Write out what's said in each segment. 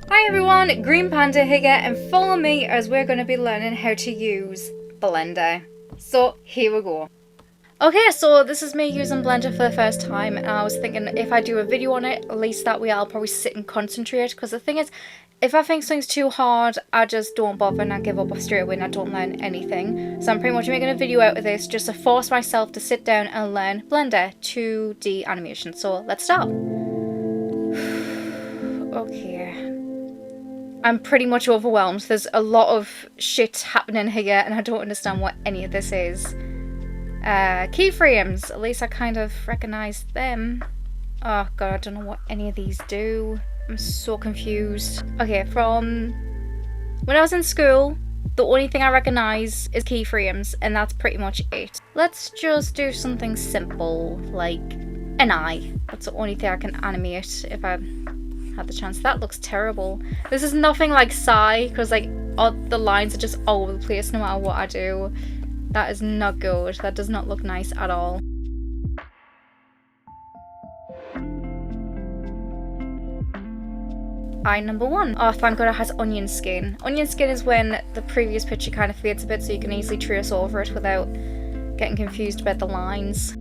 Hi everyone, Green Panda here and follow me as we're going to be learning how to use Blender. So here we go. Okay, so this is me using Blender for the first time and I was thinking if I do a video on it, at least that way I'll probably sit and concentrate, because the thing is, if I think something's too hard, I just don't bother and I give up straight away and I don't learn anything. So I'm pretty much making a video out of this just to force myself to sit down and learn Blender 2D animation. So let's start. Okay. I'm pretty much overwhelmed. There's a lot of shit happening here and I don't understand what any of this is. Keyframes. At least I kind of recognise them. Oh god, I don't know what any of these do. I'm so confused. Okay, from when I was in school, the only thing I recognise is keyframes and that's pretty much it. Let's just do something simple, like an eye. That's the only thing I can animate if I had the chance. That looks terrible. This is nothing like Psy, because like the lines are just all over the place no matter what I do. That is not good. That does not look nice at all. Eye number 1. Oh, thank god it has onion skin. Onion skin is when the previous picture kind of fades a bit so you can easily trace over it without getting confused about the lines.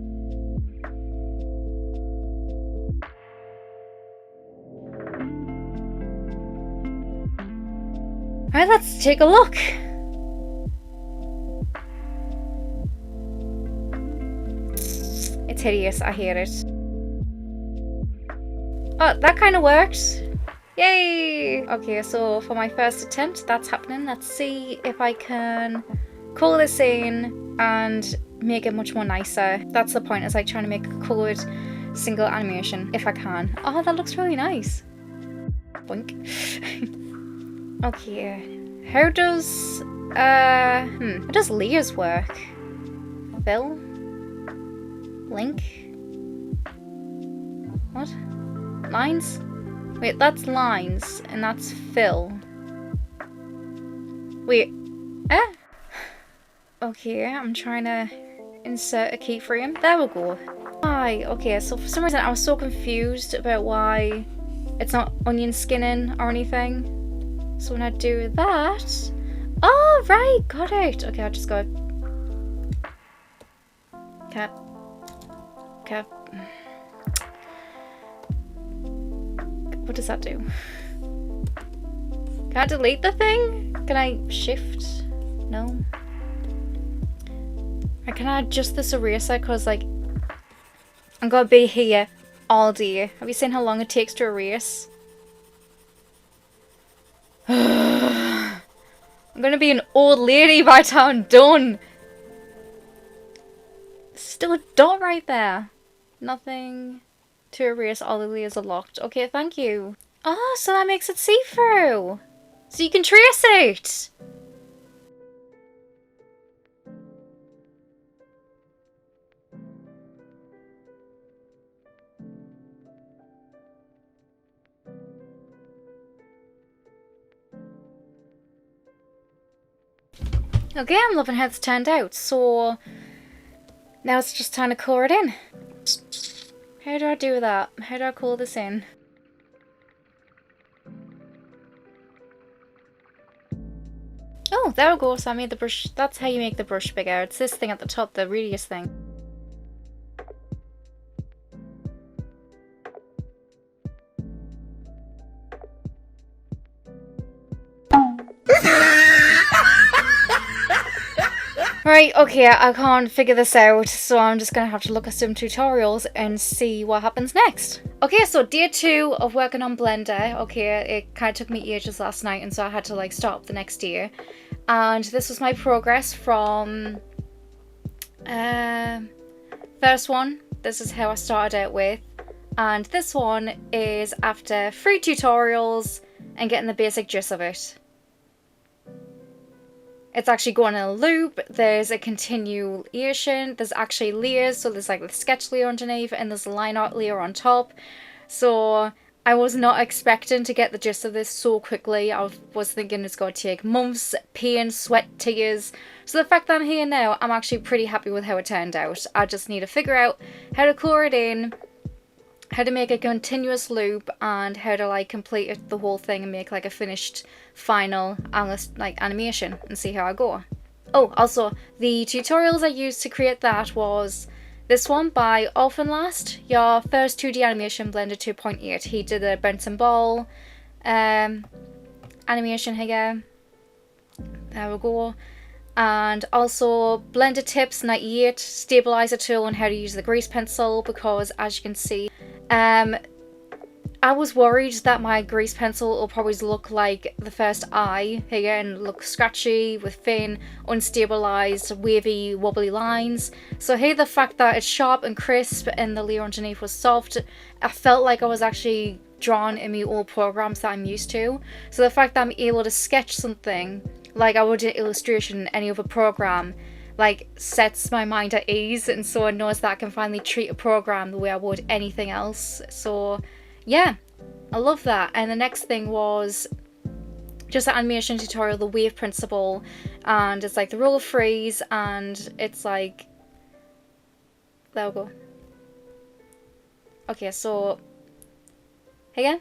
Alright, let's take a look. It's hideous, I hate it. Oh, that kind of worked. Yay! Okay, so for my first attempt, that's happening. Let's see if I can colour this in and make it much more nicer. That's the point, is like trying to make a coloured single animation, if I can. Oh, that looks really nice. Boink. Okay, how does layers work? Fill? Link? What? Lines? Wait, that's lines, and that's fill. Wait, okay, I'm trying to insert a keyframe. There we go. Why? Okay, so for some reason I was so confused about why it's not onion skinning or anything. So when I do that... Oh, right, got it. Okay, I'll just go... Cap. What does that do? Can I delete the thing? Can I shift? No. Or can I adjust this eraser? Because, like, I'm gonna be here all day. Have you seen how long it takes to erase? I'm gonna be an old lady by the time I'm done. Still a dot right there. Nothing to erase. All the layers are locked. Okay, thank you. Oh, so that makes it see-through. So you can trace it. Okay, I'm loving how it's turned out. So now it's just time to colour it in. How do I do that? How do I colour this in? Oh, there we go. So I made the brush. That's how you make the brush bigger. It's this thing at the top, the radius thing. Right, okay, I can't figure this out, so I'm just gonna have to look at some tutorials and see what happens next. Okay, so day 2 of working on Blender. Okay, it kind of took me ages last night, and so I had to like start up the next day. And this was my progress from first one. This is how I started out with. And this one is after 3 tutorials and getting the basic gist of it. It's actually going in a loop, there's a continuation, there's actually layers, so there's like the sketch layer underneath and there's a line art layer on top. So I was not expecting to get the gist of this so quickly. I was thinking it's going to take months, pain, sweat, tears. So the fact that I'm here now, I'm actually pretty happy with how it turned out. I just need to figure out how to color it in, how to make a continuous loop and how to like complete it, the whole thing, and make like a finished final like animation and see how I go. Oh, also the tutorials I used to create that was this one by Orphanlast, your first 2D animation Blender 2.8. He did a bouncing ball animation here. There we go. And also Blender Tips 98 stabilizer tool on how to use the grease pencil, because as you can see, I was worried that my grease pencil will probably look like the first eye here and look scratchy with thin, unstabilized, wavy, wobbly lines. So here, the fact that it's sharp and crisp and the layer underneath was soft, I felt like I was actually drawn in my old programs that I'm used to. So the fact that I'm able to sketch something like I would in illustration in any other program, like, sets my mind at ease, and so I knows that I can finally treat a program the way I would anything else. So yeah, I love that. And the next thing was just an animation tutorial, the wave principle, and it's like the roll of freeze, and it's like, there we go. Okay, so here,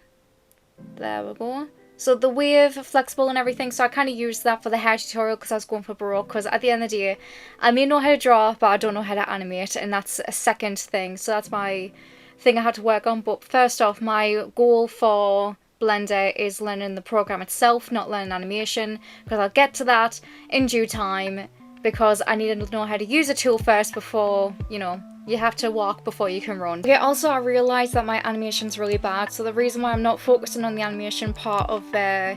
there we go. So the wave, flexible and everything, so I kind of used that for the hair tutorial because I was going for Baroque, because at the end of the day, I may know how to draw, but I don't know how to animate, and that's a second thing. So that's my thing I had to work on. But first off, my goal for Blender is learning the program itself, not learning animation, because I'll get to that in due time, because I need to know how to use a tool first before, you know, you have to walk before you can run. Okay, also I realised that my animation's really bad, so the reason why I'm not focusing on the animation part of the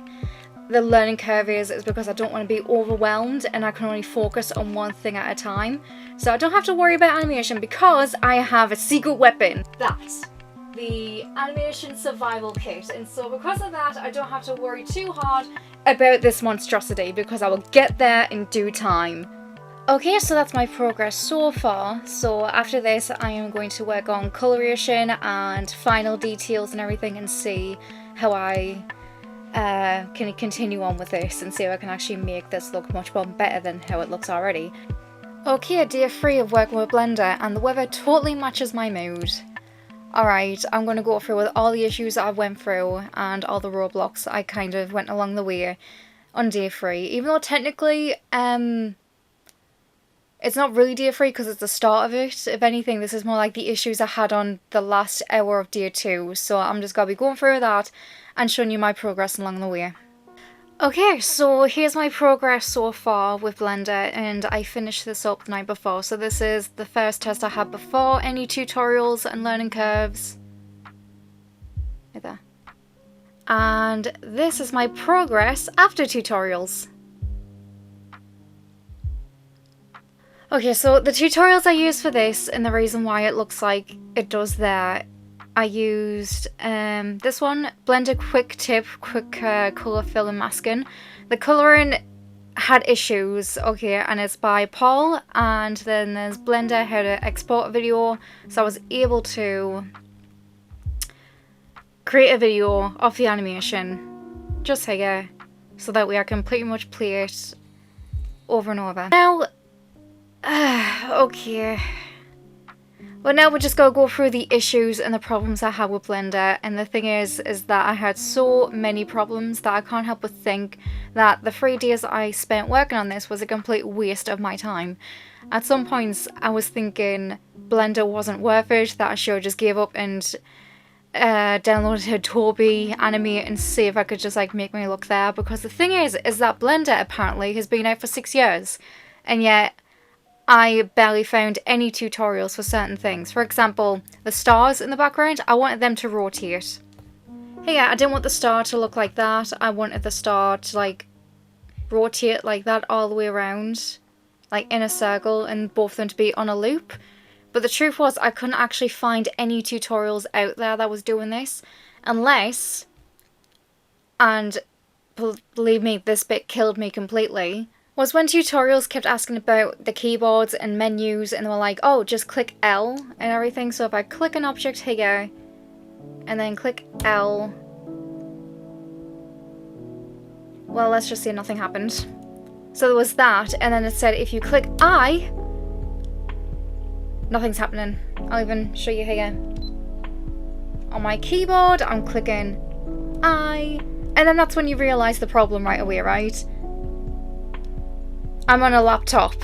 learning curve is because I don't want to be overwhelmed and I can only focus on one thing at a time. So I don't have to worry about animation because I have a secret weapon. That's the animation survival kit, and so because of that I don't have to worry too hard about this monstrosity, because I will get there in due time. Okay, so that's my progress so far. So after this I am going to work on coloration and final details and everything, and see how I can continue on with this and see if I can actually make this look much more better than how it looks already. Okay, day 3 of working with Blender, and the weather totally matches my mood. Alright, I'm going to go through with all the issues that I went through and all the roadblocks I kind of went along the way on day 3. Even though technically, it's not really day 3 because it's the start of it. If anything, this is more like the issues I had on the last hour of day 2. So I'm just going to be going through that and showing you my progress along the way. Okay, so here's my progress so far with Blender, and I finished this up the night before. So this is the first test I had before any tutorials and learning curves. Right there. And this is my progress after tutorials. Okay, so the tutorials I used for this, and the reason why it looks like it does there, I used this one, Blender Quick Tip, Quick Colour Fill and Masking. The colouring had issues, okay, and it's by Paul, and then there's Blender How to Export a Video, so I was able to create a video of the animation, just here, so that way I can pretty much play it over and over. Now, okay. Well, now we're just going to go through the issues and the problems I had with Blender, and the thing is that I had so many problems that I can't help but think that the 3 days I spent working on this was a complete waste of my time. At some points I was thinking Blender wasn't worth it, that I should have just gave up and downloaded Adobe Animate and see if I could just like make me look there, because the thing is that Blender apparently has been out for 6 years, and yet I barely found any tutorials for certain things. For example, the stars in the background, I wanted them to rotate. Hey, I didn't want the star to look like that. I wanted the star to like rotate like that all the way around, like in a circle, and both of them to be on a loop. But the truth was I couldn't actually find any tutorials out there that was doing this, unless, and believe me, this bit killed me completely, was when tutorials kept asking about the keyboards and menus, and they were like, oh, just click L and everything. So if I click an object here and then click L, well, let's just say nothing happened. So there was that, and then it said if you click I, nothing's happening. I'll even show you here. on my keyboard, I'm clicking I, and then that's when you realise the problem right away, right? I'm on a laptop.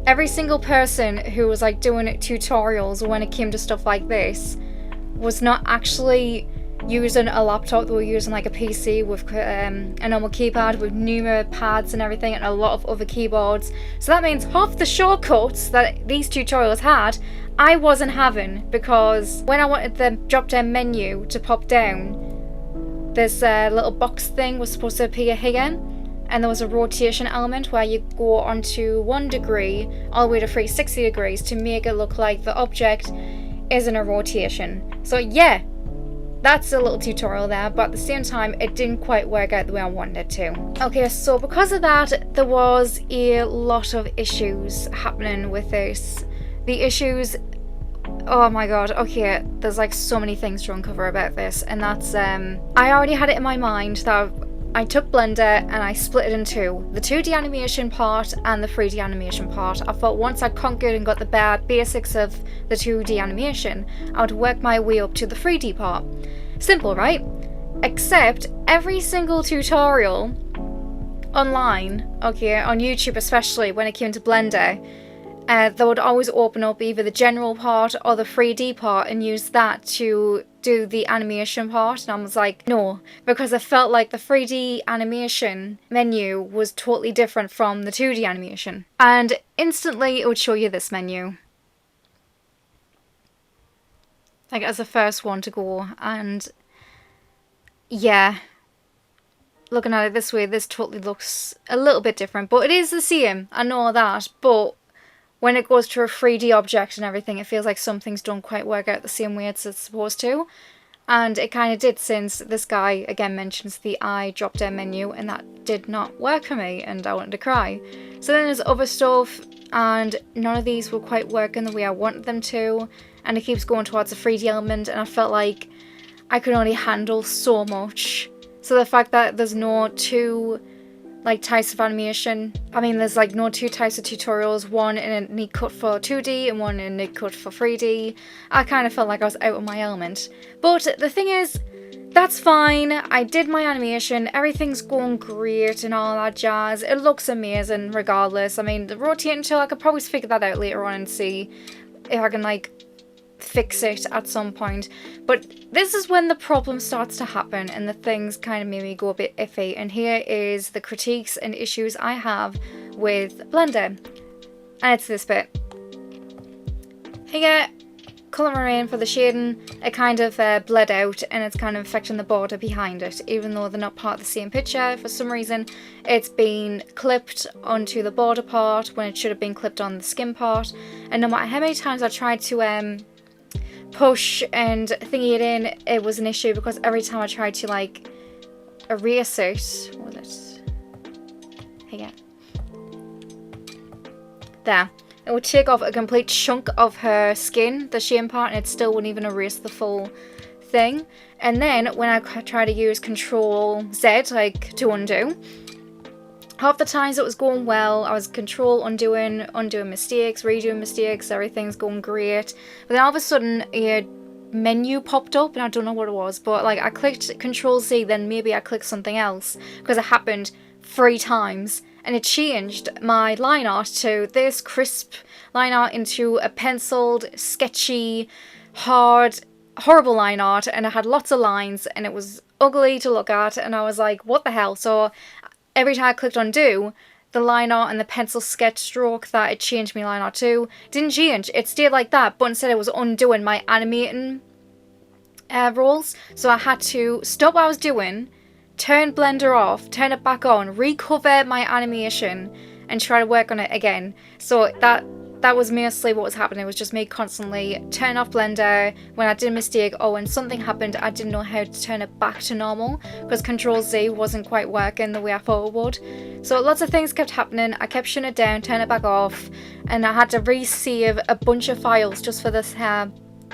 Every single person who was like doing tutorials when it came to stuff like this was not actually using a laptop. They were using like a PC with a normal keypad with numerous pads and everything, and a lot of other keyboards. So that means half the shortcuts that these tutorials had, I wasn't having, because when I wanted the drop down menu to pop down, this little box thing was supposed to appear here, and there was a rotation element where you go onto 1 degree all the way to 360 degrees to make it look like the object is in a rotation. So yeah, that's a little tutorial there, but at the same time it didn't quite work out the way I wanted it to. Okay, so because of that, there was a lot of issues happening with this. The issues, oh my god, okay, there's like so many things to uncover about this, and that's I already had it in my mind that I took Blender and I split it in two, the 2D animation part and the 3D animation part. I thought once I conquered and got the bare basics of the 2D animation, I would work my way up to the 3D part. Simple, right? Except every single tutorial online, okay, on YouTube especially when it came to Blender, they would always open up either the general part or the 3D part and use that to do the animation part, and I was like, no, because I felt like the 3D animation menu was totally different from the 2D animation. And instantly it would show you this menu, like as the first one to go, and yeah, looking at it this way, this totally looks a little bit different, but it is the same, I know that, but when it goes to a 3D object and everything, it feels like some things don't quite work out the same way it's supposed to. And it kind of did, since this guy, again, mentions the I drop-down menu, and that did not work for me, and I wanted to cry. So then there's other stuff, and none of these were quite working the way I wanted them to, and it keeps going towards a 3D element, and I felt like I could only handle so much. So the fact that there's no two like types of animation. I mean, there's like no 2 types of tutorials, one in a neat cut for 2D and one in a neat cut for 3D. I kind of felt like I was out of my element. But the thing is, that's fine. I did my animation, everything's going great and all that jazz. It looks amazing regardless. I mean, the rotating tool, I could probably figure that out later on and see if I can like fix it at some point. But this is when the problem starts to happen and the things kind of made me go a bit iffy, and here is the critiques and issues I have with Blender, and it's this bit here. Colour Marine for the shading, it kind of bled out, and it's kind of affecting the border behind it, even though they're not part of the same picture. For some reason it's been clipped onto the border part when it should have been clipped on the skin part, and no matter how many times I tried to push and thingy it in, it was an issue, because every time I tried to like erase it, what was it? Here. There. It would take off a complete chunk of her skin, the sheen part, and it still wouldn't even erase the full thing. And then when I try to use Control Z, like to undo, half the times it was going well. I was Control undoing mistakes, redoing mistakes, everything's going great. But then all of a sudden a menu popped up, and I don't know what it was, but like I clicked Control Z, then maybe I clicked something else, because it happened 3 times. And it changed my line art to this crisp line art into a penciled, sketchy, hard, horrible line art, and it had lots of lines, and it was ugly to look at, and I was like, what the hell? So every time I clicked undo, the line art and the pencil sketch stroke that it changed my line art to didn't change. It stayed like that, but instead it was undoing my animating rolls. So I had to stop what I was doing, turn Blender off, turn it back on, recover my animation, and try to work on it again. So that was mostly what was happening. It was just me constantly turn off Blender when I did a mistake, or when something happened I didn't know how to turn it back to normal, because Control Z wasn't quite working the way I thought it would. So lots of things kept happening. I kept shutting it down, turn it back off, and I had to resave a bunch of files just for this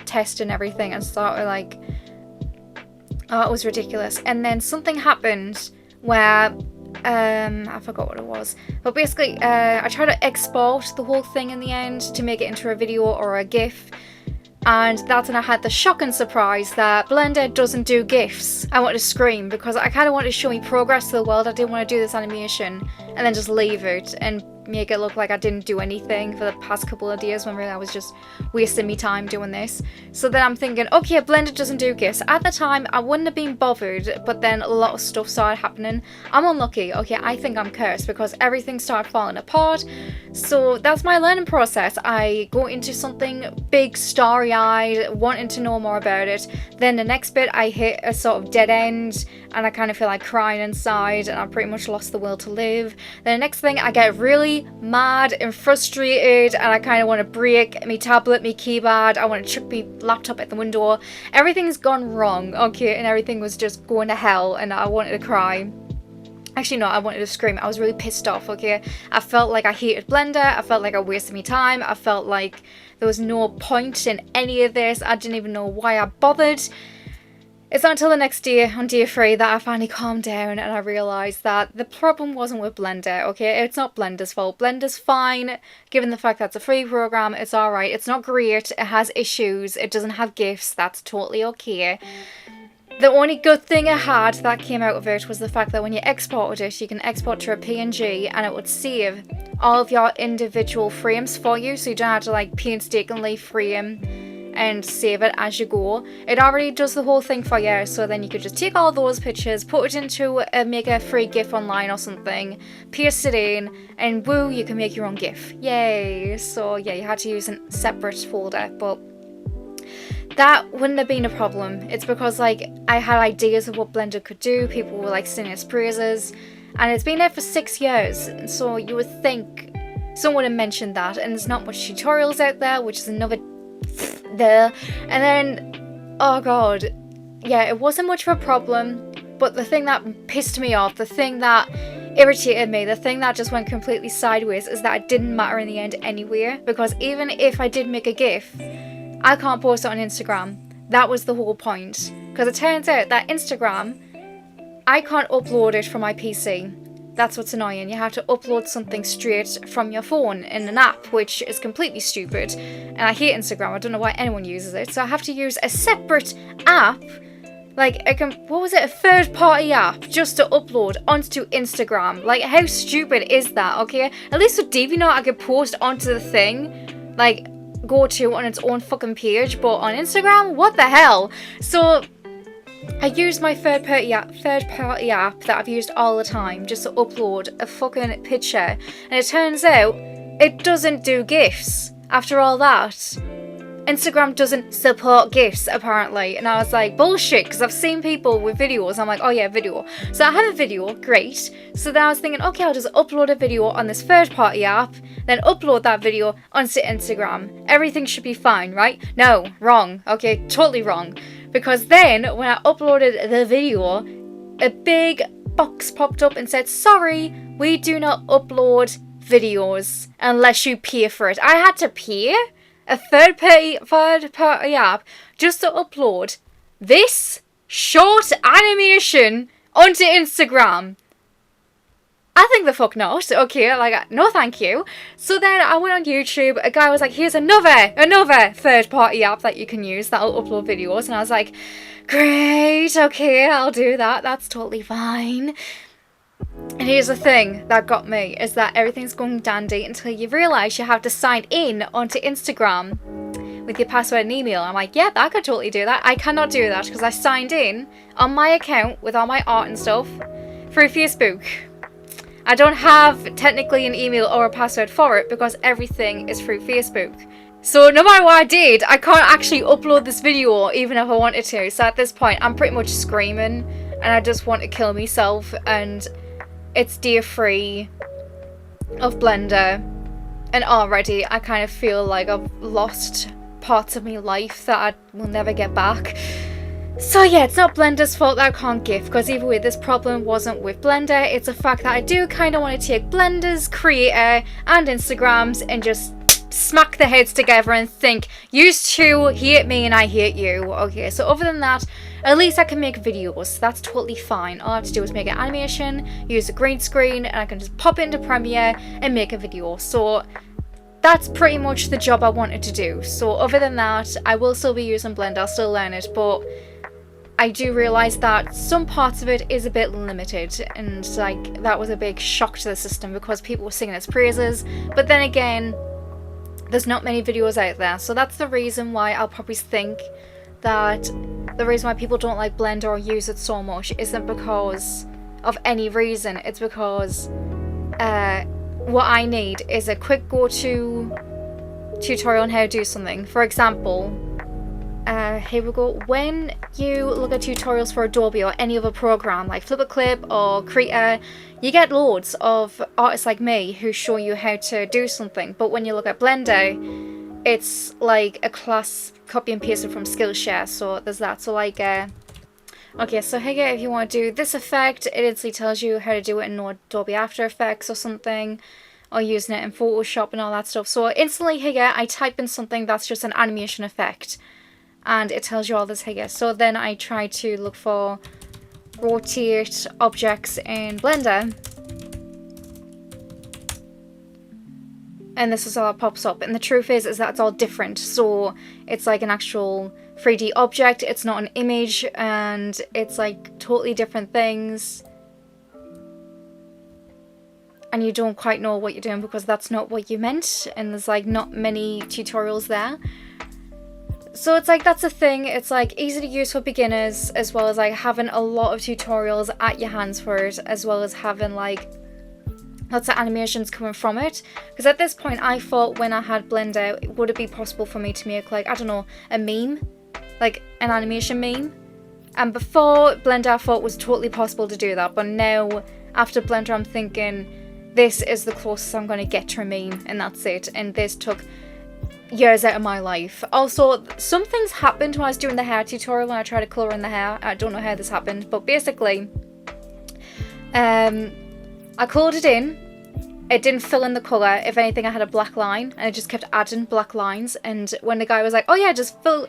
test and everything, and start like, oh, it was ridiculous. And then something happened where, I forgot what it was, but basically I tried to export the whole thing in the end to make it into a video or a GIF, and that's when I had the shocking surprise that Blender doesn't do GIFs. I wanted to scream because I kind of wanted to show me progress to the world. I didn't want to do this animation and then just leave it and make it look like I didn't do anything for the past couple of days when really I was just wasting me time doing this. So then I'm thinking, okay, Blender doesn't do GIFs. At the time, I wouldn't have been bothered, but then a lot of stuff started happening. I'm unlucky. Okay, I think I'm cursed because everything started falling apart. So that's my learning process. I go into something big, starry-eyed, wanting to know more about it. Then the next bit, I hit a sort of dead end and I kind of feel like crying inside and I pretty much lost the will to live. Then the next thing, I get really mad and frustrated and I kind of want to break my tablet, my keyboard, I want to chuck my laptop at the window. Everything's gone wrong, okay, and everything was just going to hell and I wanted to cry. Actually, no, I wanted to scream. I was really pissed off, okay? I felt like I hated Blender. I felt like I wasted my time. I felt like there was no point in any of this. I didn't even know why I bothered. It's not until the next day, on day 3, that I finally calmed down and I realised that the problem wasn't with Blender, okay? It's not Blender's fault. Blender's fine, given the fact that it's a free program, it's alright. It's not great, it has issues, it doesn't have GIFs, that's totally okay. The only good thing it had that came out of it was the fact that when you exported it, you can export to a PNG and it would save all of your individual frames for you, so you don't have to like painstakingly frame and save it as you go. It already does the whole thing for you, so then you could just take all those pictures, put it into make a free GIF online or something, paste it in, and woo, you can make your own GIF. Yay! So yeah, you had to use a separate folder, but that wouldn't have been a problem. It's because like I had ideas of what Blender could do, people were like singing its praises, and it's been there for 6 years, and so you would think someone would have mentioned that, and there's not much tutorials out there, which is another there. And then, oh god, yeah, it wasn't much of a problem, but the thing that pissed me off, the thing that irritated me, the thing that just went completely sideways is that it didn't matter in the end anyway, because even if I did make a GIF, I can't post it on Instagram. That was the whole point, because it turns out that Instagram, I can't upload it from my PC. That's what's annoying. You have to upload something straight from your phone in an app, which is completely stupid. And I hate Instagram. I don't know why anyone uses it. So I have to use a separate app, like a third-party app, just to upload onto Instagram. Like, how stupid is that? Okay, at least with DeviantArt I could post onto the thing, like go to on its own fucking page. But on Instagram, what the hell? So I used my third-party app that I've used all the time just to upload a fucking picture, and it turns out it doesn't do GIFs. After all that, Instagram doesn't support GIFs apparently, and I was like, bullshit, because I've seen people with videos. I'm like, oh yeah, video. So I have a video, great. So then I was thinking, okay, I'll just upload a video on this third-party app, then upload that video onto Instagram. Everything should be fine, right? No, wrong. Okay, totally wrong. Because then, when I uploaded the video, a big box popped up and said, sorry, we do not upload videos unless you pay for it. I had to pay a third-party app just to upload this short animation onto Instagram. I think the fuck not. Okay, like, no thank you. So then I went on YouTube, a guy was like, here's another third-party app that you can use that'll upload videos, and I was like, great, okay, I'll do that, that's totally fine. And here's the thing that got me, is that everything's going dandy until you realise you have to sign in onto Instagram with your password and email. I'm like, yeah, I could totally do that. I cannot do that because I signed in on my account with all my art and stuff through Facebook. I don't have technically an email or a password for it because everything is through Facebook. So no matter what I did, I can't actually upload this video even if I wanted to. So at this point, I'm pretty much screaming and I just want to kill myself. And it's day 3 of Blender. And already I kind of feel like I've lost parts of my life that I will never get back. So yeah, it's not Blender's fault that I can't GIF, because either way, this problem wasn't with Blender. It's a fact that I do kind of want to take Blender's creator and Instagrams and just smack their heads together and think, you two hate me and I hate you. Okay, so other than that, at least I can make videos. That's totally fine. All I have to do is make an animation, use a green screen, and I can just pop it into Premiere and make a video. So that's pretty much the job I wanted to do. So other than that, I will still be using Blender, I'll still learn it, but I do realise that some parts of it is a bit limited, and like that was a big shock to the system because people were singing its praises, but then again, there's not many videos out there, so that's the reason why I'll probably think that the reason why people don't like Blender or use it so much isn't because of any reason, it's because what I need is a quick go-to tutorial on how to do something. For example, here we go. When you look at tutorials for Adobe or any other program like Clip or Krita, you get loads of artists like me who show you how to do something. But when you look at Blender, it's like a class copy and pasted from Skillshare. So there's that. So like, okay, so here if you want to do this effect, it instantly tells you how to do it in Adobe After Effects or something, or using it in Photoshop and all that stuff. So instantly here, I type in something that's just an animation effect, and it tells you all this here. So then I try to look for rotate objects in Blender, and this is all that pops up. And the truth is that it's all different. So it's like an actual 3D object, it's not an image, and it's like totally different things. And you don't quite know what you're doing because that's not what you meant, and there's like not many tutorials there. So it's like, that's a thing, it's like easy to use for beginners, as well as like having a lot of tutorials at your hands for it, as well as having like lots of animations coming from it. Because at this point I thought when I had Blender, would it be possible for me to make like, I don't know, a meme? Like an animation meme? And before Blender I thought it was totally possible to do that, but now after Blender I'm thinking, this is the closest I'm going to get to a meme, and that's it. And this took years out of my life. Also, some things happened when I was doing the hair tutorial when I tried to colour in the hair. I don't know how this happened, but basically, I coloured it in. It didn't fill in the colour. If anything, I had a black line, and I just kept adding black lines. And when the guy was like, oh yeah, just fill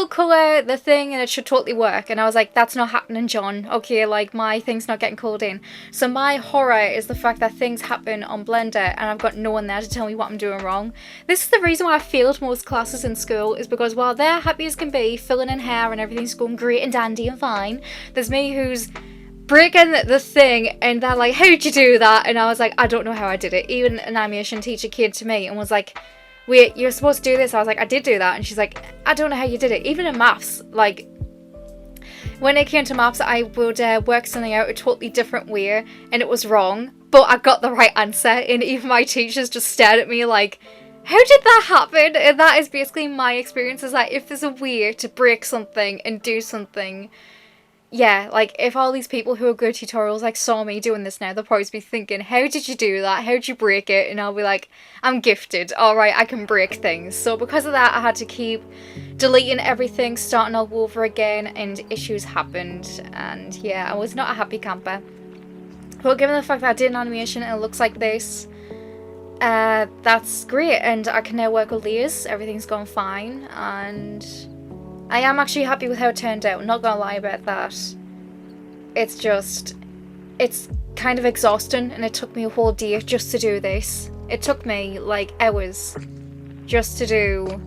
colour the thing and it should totally work. And I was like, that's not happening, John. Okay, like my thing's not getting coloured in. So my horror is the fact that things happen on Blender and I've got no one there to tell me what I'm doing wrong. This is the reason why I failed most classes in school, is because while they're happy as can be, filling in hair and everything's going great and dandy and fine, there's me who's breaking the thing, and they're like, how'd you do that? And I was like, I don't know how I did it. Even an animation teacher came to me and was like, wait, you're supposed to do this? I was like, I did do that. And she's like, I don't know how you did it. Even in maths, like when it came to maths, I would work something out a totally different way and it was wrong, but I got the right answer, and even my teachers just stared at me like, how did that happen? And that is basically my experience, is that if there's a way to break something and do something, yeah, like if all these people who are good tutorials like saw me doing this now, they'll probably be thinking, how did you do that? How did you break it? And I'll be like, I'm gifted. Alright, I can break things. So because of that, I had to keep deleting everything, starting all over again, and issues happened. And yeah, I was not a happy camper. But given the fact that I did an animation and it looks like this, that's great. And I can now work with layers. Everything's gone fine. And I am actually happy with how it turned out, not gonna lie about that. It's just, it's kind of exhausting, and it took me a whole day just to do this. It took me like hours just to do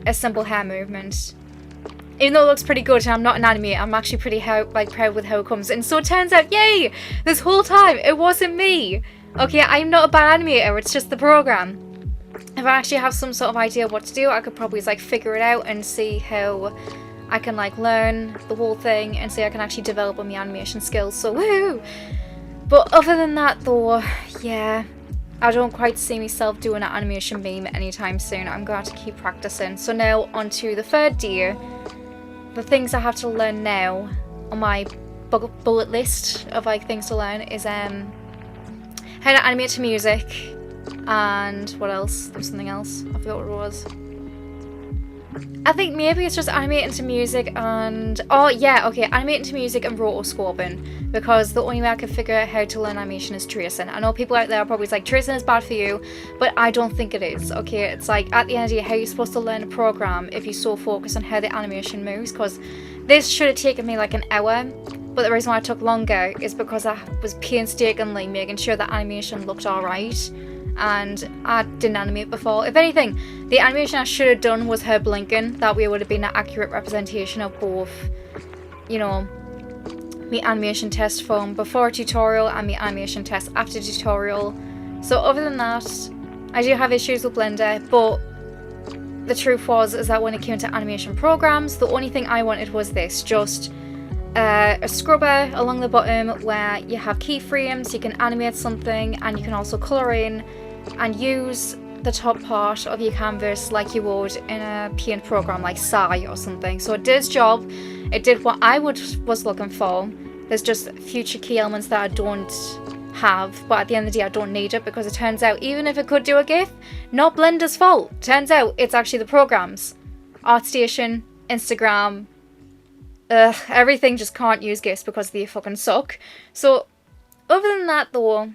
a simple hair movement. Even though it looks pretty good and I'm not an animator, I'm actually pretty proud with how it comes. And so it turns out, yay! This whole time, it wasn't me! Okay, I'm not a bad animator, it's just the program. If I actually have some sort of idea what to do, I could probably like figure it out and see how I can like learn the whole thing and see I can actually develop on my animation skills, so woohoo! But other than that though, yeah, I don't quite see myself doing an animation meme anytime soon. I'm going to have to keep practicing. So now on to the third day. The things I have to learn now on my bullet list of like things to learn is how to animate to music. And what else? There's something else. I forgot what it was. I think maybe it's just animating to music and... oh, yeah, okay. Animating to music and rotoscoping. Because the only way I can figure out how to learn animation is tracing. I know people out there are probably like, tracing is bad for you. But I don't think it is, okay? It's like, at the end of the day, how you're supposed to learn a program if you're so focused on how the animation moves. Because this should have taken me like an hour. But the reason why it took longer is because I was painstakingly making sure that animation looked alright. and I didn't animate before. If anything, the animation I should have done was her blinking. That way it would have been an accurate representation of both, you know, my animation test from before tutorial and my animation test after tutorial. So other than that, I do have issues with Blender, but the truth is that when it came to animation programs, the only thing I wanted was this, just a scrubber along the bottom where you have keyframes, you can animate something, and you can also colour in and use the top part of your canvas like you would in a paint program like Sai or something. So it did its job, it did what I was looking for. There's just future key elements that I don't have, but at the end of the day I don't need it, because it turns out even if it could do a GIF, not Blender's fault. Turns out it's actually the programs. ArtStation, Instagram, everything just can't use GIFs because they fucking suck. So other than that though,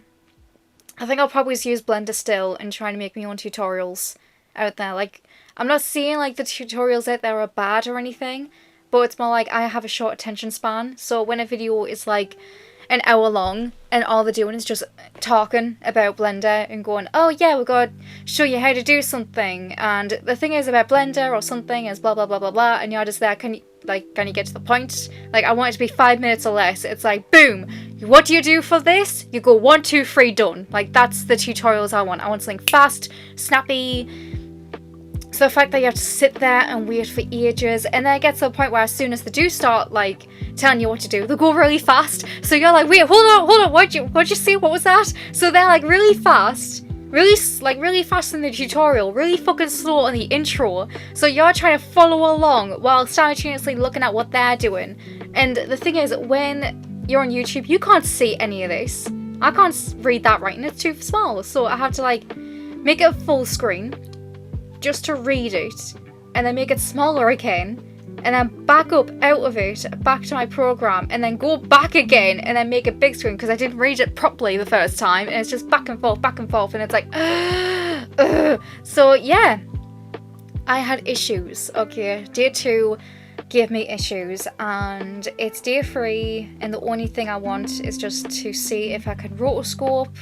I think I'll probably use Blender still and try to make my own tutorials out there. Like, I'm not saying like the tutorials out there are bad or anything, but it's more like I have a short attention span. So when a video is like an hour long and all they're doing is just talking about Blender and going, oh yeah, we're going to show you how to do something, and the thing is about Blender or something is blah blah blah blah blah, and you're just there, can you get to the point? Like, I want it to be 5 minutes or less. It's like, boom, what do you do for this? You go 1 2 3 done. Like, that's the tutorials I want. I want something fast, snappy. So the fact that you have to sit there and wait for ages, and then it gets to a point where as soon as they do start like telling you what to do, they go really fast. So you're like, wait, hold on, what'd you say? What was that? So they're like really fast, really fast in the tutorial, really fucking slow on the intro. So you're trying to follow along while simultaneously looking at what they're doing. And the thing is, when you're on YouTube, you can't see any of this. I can't read that writing, it's too small. So I have to like make it full screen just to read it, and then make it smaller again, and then back up out of it, back to my program, and then go back again, and then make it big screen because I didn't read it properly the first time, and it's just back and forth, and it's like, So yeah, I had issues. Okay, day 2 gave me issues, and it's day 3, and the only thing I want is just to see if I can rotoscope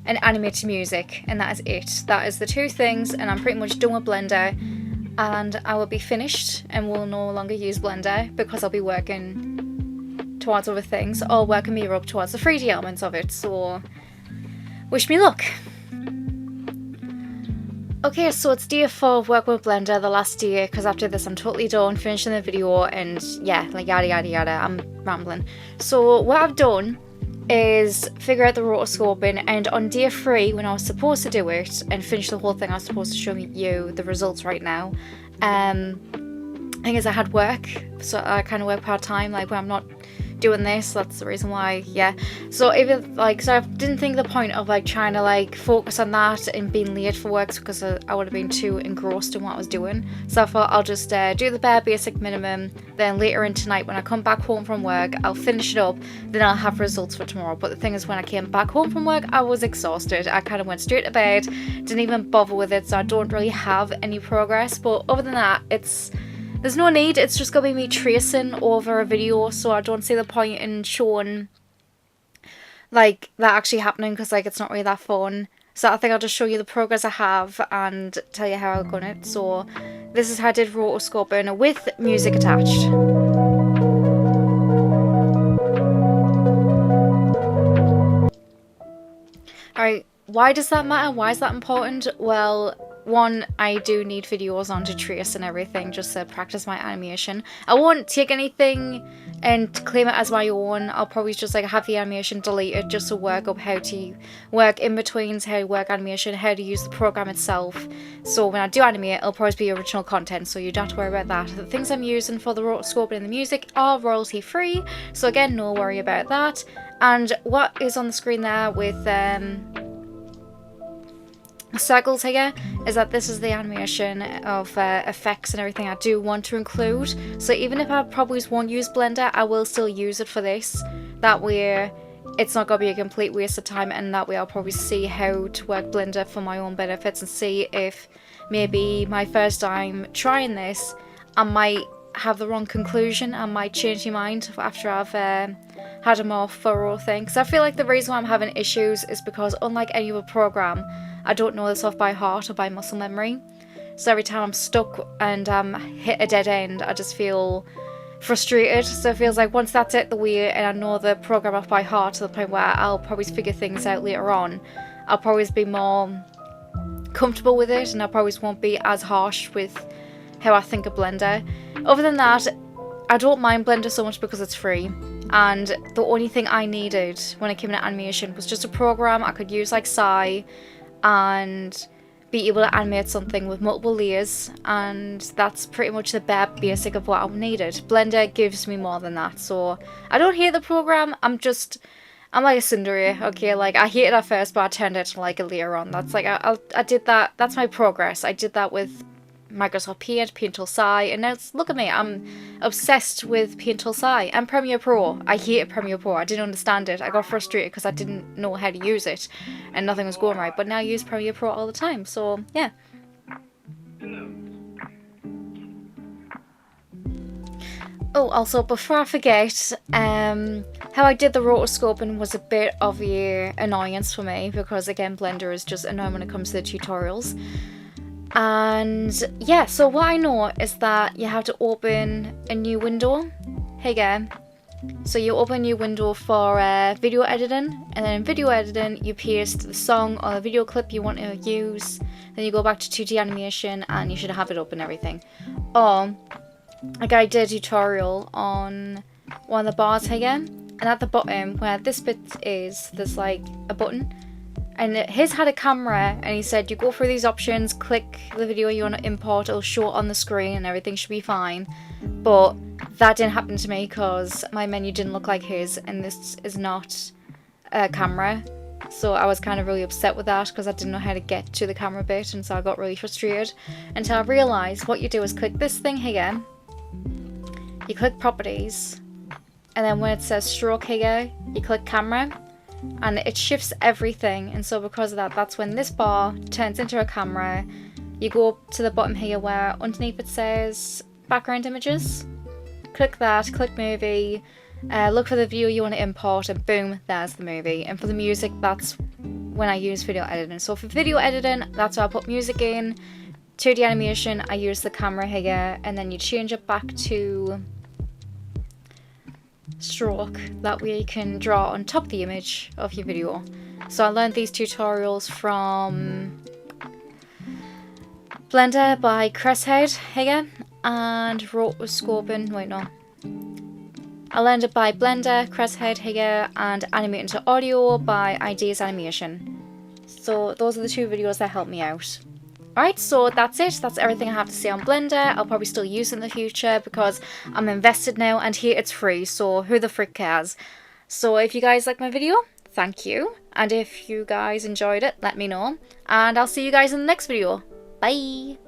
and animate to music, and that is it. That is the 2 things, and I'm pretty much done with Blender, and I will be finished and will no longer use Blender because I'll be working towards other things, or working me up towards the 3D elements of it. So wish me luck. Okay, so it's day 4 of working with Blender, the last day, because after this I'm totally done finishing the video, and yeah, like yada yada yada, I'm rambling. So what I've done is figure out the rotoscoping, and on day 3 when I was supposed to do it and finish the whole thing, I was supposed to show you the results right now. Thing is, I had work, so I kind of work part-time, like when I'm not doing this, that's the reason why, yeah. So even like, so I didn't think the point of like trying to like focus on that and being late for work, because I would have been too engrossed in what I was doing. So I thought I'll just do the bare basic minimum, then later in tonight when I come back home from work, I'll finish it up, then I'll have results for tomorrow. But the thing is, when I came back home from work, I was exhausted. I kind of went straight to bed, didn't even bother with it, so I don't really have any progress. But other than that, there's no need, it's just gonna be me tracing over a video, so I don't see the point in showing like that actually happening, because like it's not really that fun. So I think I'll just show you the progress I have and tell you how I've done it. So this is how I did rotoscoping with music attached. Alright, why does that matter? Why is that important? Well, one, I do need videos on to trace and everything, just to practice my animation. I won't take anything and claim it as my own. I'll probably just like have the animation deleted just to work up how to work in betweens, how to work animation, how to use the program itself. So when I do animate, it'll probably be original content, so you don't have to worry about that. The things I'm using for the rotoscoping and the music are royalty free, so again, no worry about that. And what is on the screen there with circles here is that this is the animation of effects and everything I do want to include. So even if I probably won't use Blender, I will still use it for this. That way it's not going to be a complete waste of time, and that way I'll probably see how to work Blender for my own benefits and see if maybe my first time trying this, I might have the wrong conclusion and might change my mind after I've had a more thorough think. Because I feel like the reason why I'm having issues is because, unlike any other program, I don't know this off by heart or by muscle memory. So every time I'm stuck and hit a dead end, I just feel frustrated. So it feels like once that's it the way and I know the program off by heart to the point where I'll probably figure things out later on, I'll probably be more comfortable with it, and I probably won't be as harsh with how I think of Blender. Other than that, I don't mind Blender so much because it's free, and the only thing I needed when it came to animation was just a program I could use like Psy and be able to animate something with multiple layers, and that's pretty much the bare basic of what I needed. Blender gives me more than that, so I don't hate the program. I'm like a Cinderia, okay? Like, I hated it at first, but I turned it to like it later on. That's like, I did that. That's my progress. I did that with Microsoft Paint, Paint Tool Psy, and now look at me. I'm obsessed with Paint Tool Psy and Premiere Pro. I hated Premiere Pro. I didn't understand it. I got frustrated because I didn't know how to use it, and nothing was going right. But now I use Premiere Pro all the time, so yeah. Oh, also, before I forget, how I did the rotoscoping was a bit of a annoyance for me because, again, Blender is just annoying when it comes to the tutorials. And yeah, so what I know is that you have to open a new window. Hey again. So you open a new window for video editing, and then in video editing you paste the song or the video clip you want to use. Then you go back to 2D animation and you should have it up and everything. Or like I did a tutorial on one of the bars here, and at the bottom where this bit is, there's like a button, and his had a camera, and he said you go through these options, click the video you want to import, it'll show it on the screen and everything should be fine. But that didn't happen to me because my menu didn't look like his, and this is not a camera. So I was kind of really upset with that because I didn't know how to get to the camera bit, and so I got really frustrated until I realised what you do is click this thing here, you click properties, and then when it says stroke here, you click camera, and it shifts everything. And so because of that, that's when this bar turns into a camera. You go up to the bottom here where underneath it says background images, click that, click movie, look for the view you want to import, and boom, there's the movie. And for the music, that's when I use video editing. So for video editing, that's where I put music in. 2D animation, I use the camera here, and then you change it back to stroke. That way you can draw on top of the image of your video. So I learned these tutorials from Blender by Cresshead here, and rotoscoping, wait no. I learned it by Blender, Cresshead here, and Animating to Audio by Ideas Animation. So those are the two videos that helped me out. Alright, so that's it. That's everything I have to say on Blender. I'll probably still use it in the future because I'm invested now, and here it's free, so who the frick cares? So if you guys like my video, thank you. And if you guys enjoyed it, let me know. And I'll see you guys in the next video. Bye!